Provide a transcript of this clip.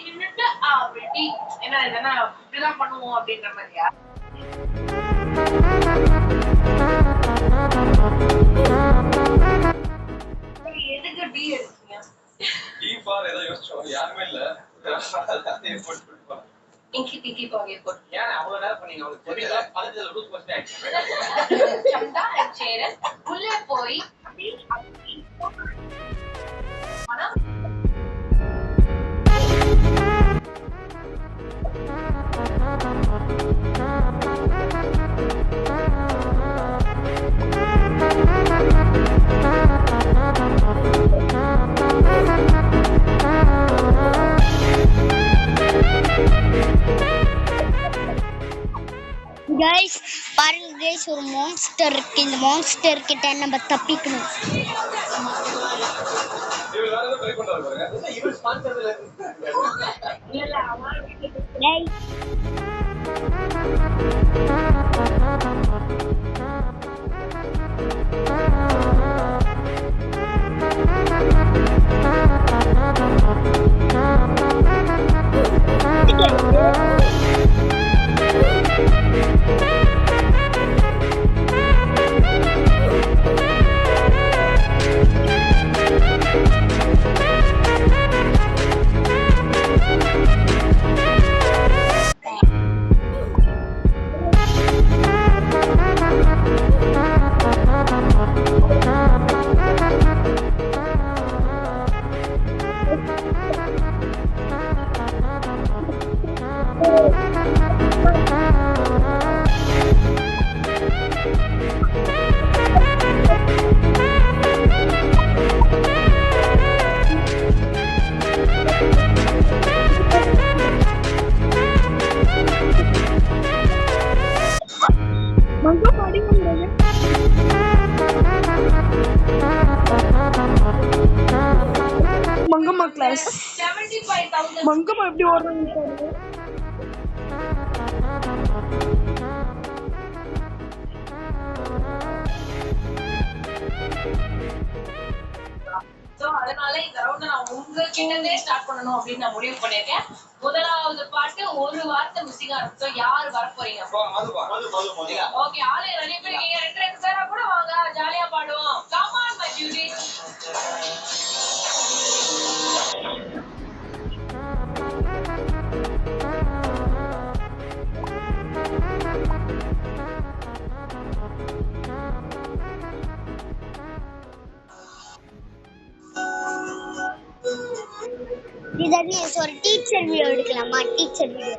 நின்னுட்டு அப்படி என்ன இதனா இப்படிதான் பண்ணுவோம் அப்படின்ற மாதிரியா? எதுக்கு டி எடுத்தீங்க? டி ஃபார் ஏதோ யோசிச்சோம், யாருமே இல்ல. இங்கி டிக்கி போங்க போட். ஏன் அவ்வளவு நேரம் பண்ணீங்க? உங்களுக்கு தெரியல. பக்கத்துல ரூட் போஸ்ட் ஆயிடுச்சு. சம்டா சேர உள்ள போய் ஆனா கைஸ் பாருங்க கைஸ், ஒரு மான்ஸ்டர் இருக்கு. இந்த மான்ஸ்டர் கிட்ட நம்ம தப்பிக்கணும். மங்கம்மா கிளாஸ் 75,000. மங்கம்மா எப்படி ஓடுறாங்க பாருங்க. சோ அதனால இந்த ரவுண்ட் நான் உங்ககிட்டே ஸ்டார்ட் பண்ணனும் அப்படி நான் முடிவு பண்ணிருக்கேன். முதலாவது பாட்டு ஒரு வார்த்தை மிஸ்ஸிங்கா இருக்கு. சோ யார் வர போறீங்க? மது. ஓகே, ஆளே ரெடி பண்ணீங்க. ரெண்டு பேரா கூட வாங்க, ஜாலியா பாடுவோம். Come on my beauty. இதனே ஒரு டீச்சர் வீடியோ எடுக்கலாமா? Teacher video